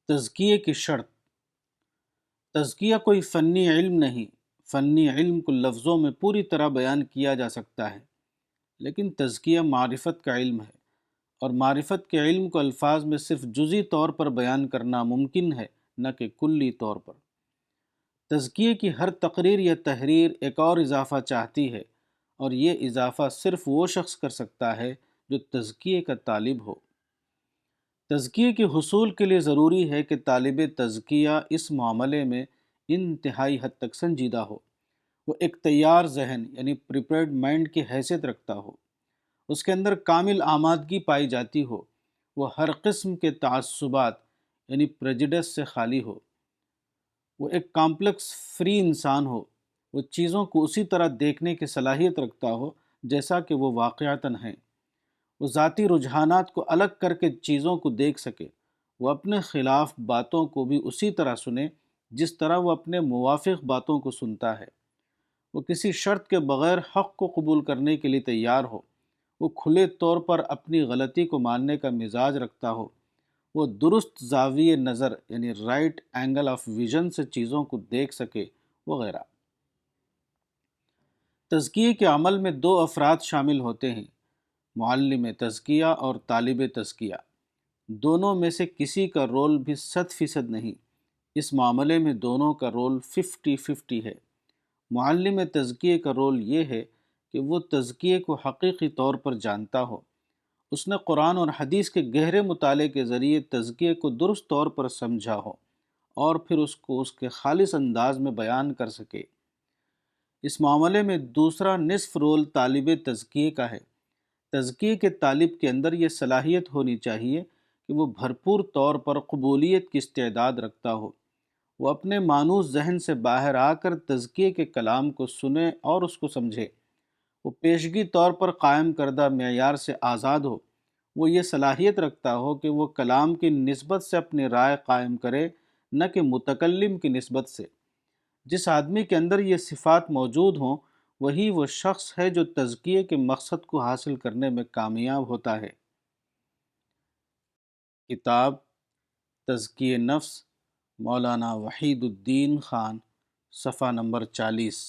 تزکیے کی شرط۔ تزکیہ کوئی فنی علم نہیں۔ فنی علم کو لفظوں میں پوری طرح بیان کیا جا سکتا ہے، لیکن تزکیہ معرفت کا علم ہے، اور معرفت کے علم کو الفاظ میں صرف جزئی طور پر بیان کرنا ممکن ہے، نہ کہ کلی طور پر۔ تزکیے کی ہر تقریر یا تحریر ایک اور اضافہ چاہتی ہے، اور یہ اضافہ صرف وہ شخص کر سکتا ہے جو تزکیے کا طالب ہو۔ تزکیے کے حصول کے لیے ضروری ہے کہ طالب تزکیہ اس معاملے میں انتہائی حد تک سنجیدہ ہو۔ وہ ایک تیار ذہن یعنی پریپیئرڈ مائنڈ کی حیثیت رکھتا ہو، اس کے اندر کامل آمادگی پائی جاتی ہو، وہ ہر قسم کے تعصبات یعنی پریجڈس سے خالی ہو، وہ ایک کامپلیکس فری انسان ہو، وہ چیزوں کو اسی طرح دیکھنے کی صلاحیت رکھتا ہو جیسا کہ وہ واقعتاً ہیں، وہ ذاتی رجحانات کو الگ کر کے چیزوں کو دیکھ سکے، وہ اپنے خلاف باتوں کو بھی اسی طرح سنے جس طرح وہ اپنے موافق باتوں کو سنتا ہے، وہ کسی شرط کے بغیر حق کو قبول کرنے کے لیے تیار ہو، وہ کھلے طور پر اپنی غلطی کو ماننے کا مزاج رکھتا ہو، وہ درست زاویہ نظر یعنی رائٹ اینگل آف ویژن سے چیزوں کو دیکھ سکے وغیرہ۔ تزکیے کے عمل میں دو افراد شامل ہوتے ہیں، معلم تزکیہ اور طالب تزکیہ۔ دونوں میں سے کسی کا رول بھی 100% نہیں، اس معاملے میں دونوں کا رول 50-50 ہے۔ معلم تزکیے کا رول یہ ہے کہ وہ تزکیے کو حقیقی طور پر جانتا ہو، اس نے قرآن اور حدیث کے گہرے مطالعے کے ذریعے تزکیے کو درست طور پر سمجھا ہو، اور پھر اس کو اس کے خالص انداز میں بیان کر سکے۔ اس معاملے میں دوسرا نصف رول طالب تزکیے کا ہے۔ تزکیے کے طالب کے اندر یہ صلاحیت ہونی چاہیے کہ وہ بھرپور طور پر قبولیت کی استعداد رکھتا ہو، وہ اپنے مانوس ذہن سے باہر آ کر تزکیے کے کلام کو سنے اور اس کو سمجھے، وہ پیشگی طور پر قائم کردہ معیار سے آزاد ہو، وہ یہ صلاحیت رکھتا ہو کہ وہ کلام کی نسبت سے اپنی رائے قائم کرے، نہ کہ متکلم کی نسبت سے۔ جس آدمی کے اندر یہ صفات موجود ہوں، وہی وہ شخص ہے جو تزکیے کے مقصد کو حاصل کرنے میں کامیاب ہوتا ہے۔ کتاب تزکیہ نفس، مولانا وحید الدین خان، صفحہ نمبر 40۔